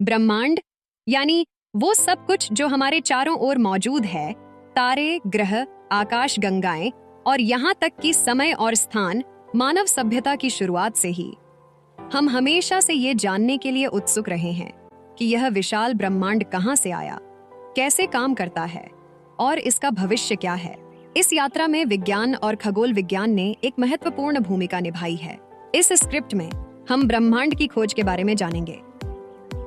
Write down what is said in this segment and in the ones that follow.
ब्रह्मांड यानी वो सब कुछ जो हमारे चारों ओर मौजूद है, तारे, ग्रह, आकाश गंगाएं और यहाँ तक कि समय और स्थान मानव सभ्यता की शुरुआत से ही। हम हमेशा से ये जानने के लिए उत्सुक रहे हैं कि यह विशाल ब्रह्मांड कहाँ से आया, कैसे काम करता है और इसका भविष्य क्या है। इस यात्रा में विज्ञान और खगोल विज्ञान ने एक महत्वपूर्ण भूमिका निभाई है। इस स्क्रिप्ट में हम ब्रह्मांड की खोज के बारे में जानेंगे,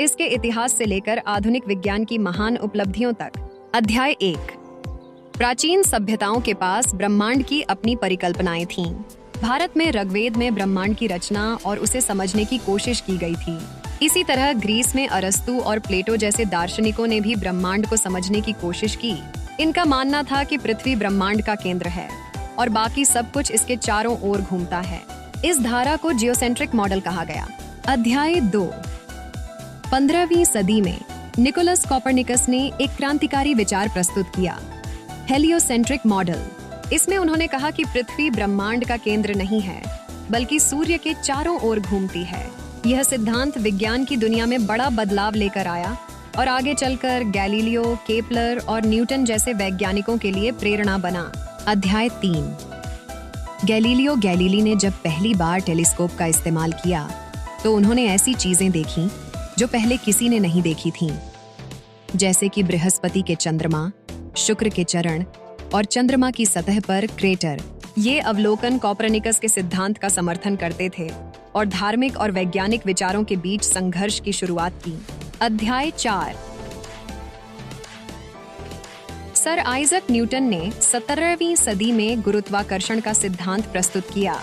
इसके इतिहास से लेकर आधुनिक विज्ञान की महान उपलब्धियों तक। अध्याय 1। प्राचीन सभ्यताओं के पास ब्रह्मांड की अपनी परिकल्पनाएं थीं। भारत में ऋग्वेद में ब्रह्मांड की रचना और उसे समझने की कोशिश की गई थी। इसी तरह ग्रीस में अरस्तु और प्लेटो जैसे दार्शनिकों ने भी ब्रह्मांड को समझने की कोशिश की। इनका मानना था कि पृथ्वी ब्रह्मांड का केंद्र है और बाकी सब कुछ इसके चारों ओर घूमता है। इस धारा को जियोसेंट्रिक मॉडल कहा गया। अध्याय 2। 15वीं सदी में निकोलस कोपरनिकस ने एक क्रांतिकारी विचार प्रस्तुत किया, हेलियोसेंट्रिक मॉडल। इसमें उन्होंने कहा कि पृथ्वी ब्रह्मांड का केंद्र नहीं है, बल्कि सूर्य के चारों ओर घूमती है। यह सिद्धांत विज्ञान की दुनिया में बड़ा बदलाव लेकर आया और आगे चलकर गैलीलियो, केपलर और न्यूटन जैसे वैज्ञानिकों के लिए प्रेरणा बना। अध्याय 3। गैलीलियो गैलीली ने जब पहली बार टेलीस्कोप का इस्तेमाल किया तो उन्होंने ऐसी चीजें देखीं जो पहले किसी ने नहीं देखी थीं, जैसे कि बृहस्पति के चंद्रमा, शुक्र के चरण और चंद्रमा की सतह पर क्रेटर। ये अवलोकन कोपरनिकस के सिद्धांत का समर्थन करते थे और धार्मिक और वैज्ञानिक विचारों के बीच संघर्ष की शुरुआत की। अध्याय 4। सर आइजक न्यूटन ने 17वीं सदी में गुरुत्वाकर्षण का सिद्धांत प्रस्तुत किया,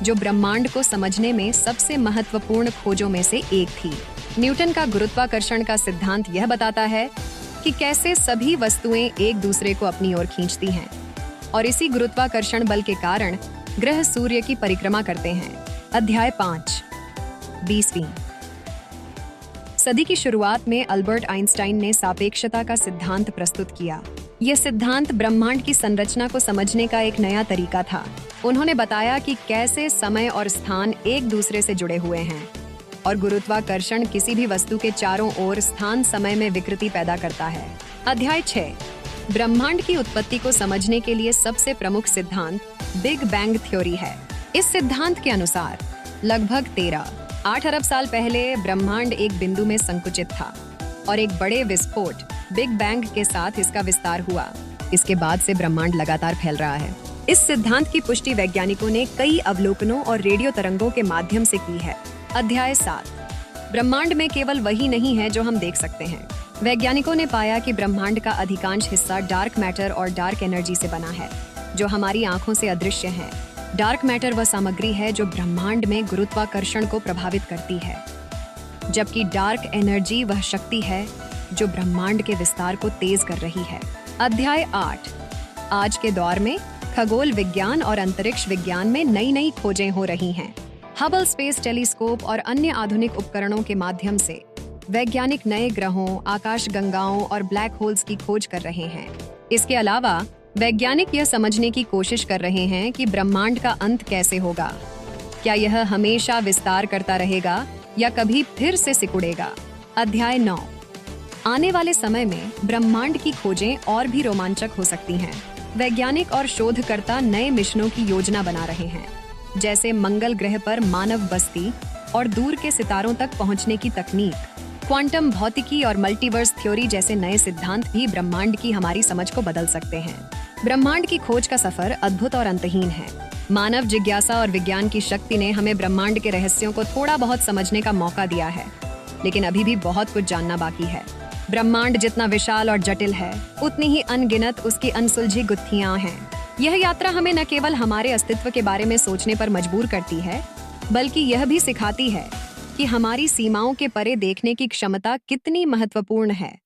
जो ब्रह्मांड को समझने में सबसे महत्वपूर्ण खोजों में से एक थी। न्यूटन का गुरुत्वाकर्षण का सिद्धांत यह बताता है कि कैसे सभी वस्तुएं एक दूसरे को अपनी ओर खींचती हैं और इसी गुरुत्वाकर्षण बल के कारण ग्रह सूर्य की परिक्रमा करते हैं। अध्याय 5। 20वीं सदी की शुरुआत में अल्बर्ट आइंस्टाइन ने सापेक्षता का सिद्धांत प्रस्तुत किया। यह सिद्धांत ब्रह्मांड की संरचना को समझने का एक नया तरीका था। उन्होंने बताया कि कैसे समय और स्थान एक दूसरे से जुड़े हुए हैं और गुरुत्वाकर्षण किसी भी वस्तु के चारों ओर स्थान समय में विकृति पैदा करता है। अध्याय 6। ब्रह्मांड की उत्पत्ति को समझने के लिए सबसे प्रमुख सिद्धांत बिग बैंग थ्योरी है। इस सिद्धांत के अनुसार लगभग 13.8 अरब साल पहले ब्रह्मांड एक बिंदु में संकुचित था और एक बड़े विस्फोट बिग बैंग के साथ इसका विस्तार हुआ। इसके बाद से ब्रह्मांड लगातार फैल रहा है। इस सिद्धांत की पुष्टि वैज्ञानिकों ने कई अवलोकनों और रेडियो तरंगों के माध्यम से की है। अध्याय 7। ब्रह्मांड में केवल वही नहीं है जो हम देख सकते हैं। वैज्ञानिकों ने पाया कि ब्रह्मांड का अधिकांश हिस्सा डार्क मैटर और डार्क एनर्जी से बना है, जो हमारी आंखों से अदृश्य है। डार्क मैटर वह सामग्री है जो ब्रह्मांड में गुरुत्वाकर्षण को प्रभावित करती है, जबकि डार्क एनर्जी वह शक्ति है जो ब्रह्मांड के विस्तार को तेज कर रही है। अध्याय 8। आज के दौर में खगोल विज्ञान और अंतरिक्ष विज्ञान में नई नई खोजें हो रही हैं। हबल स्पेस टेलीस्कोप और अन्य आधुनिक उपकरणों के माध्यम से वैज्ञानिक नए ग्रहों, आकाश गंगाओं और ब्लैक होल्स की खोज कर रहे हैं। इसके अलावा वैज्ञानिक यह समझने की कोशिश कर रहे हैं कि ब्रह्मांड का अंत कैसे होगा। क्या यह हमेशा विस्तार करता रहेगा या कभी फिर से सिकुड़ेगा। अध्याय 9। आने वाले समय में ब्रह्मांड की खोजें और भी रोमांचक हो सकती हैं। वैज्ञानिक और शोधकर्ता नए मिशनों की योजना बना रहे हैं, जैसे मंगल ग्रह पर मानव बस्ती और दूर के सितारों तक पहुंचने की तकनीक। क्वांटम भौतिकी और मल्टीवर्स थ्योरी जैसे नए सिद्धांत भी ब्रह्मांड की हमारी समझ को बदल सकते हैं। ब्रह्मांड की खोज का सफर अद्भुत और अंतहीन है। मानव जिज्ञासा और विज्ञान की शक्ति ने हमें ब्रह्मांड के रहस्यों को थोड़ा बहुत समझने का मौका दिया है, लेकिन अभी भी बहुत कुछ जानना बाकी है। ब्रह्मांड जितना विशाल और जटिल है, उतनी ही अनगिनत उसकी अनसुलझी गुत्थियां हैं। यह यात्रा हमें न केवल हमारे अस्तित्व के बारे में सोचने पर मजबूर करती है, बल्कि यह भी सिखाती है कि हमारी सीमाओं के परे देखने की क्षमता कितनी महत्वपूर्ण है।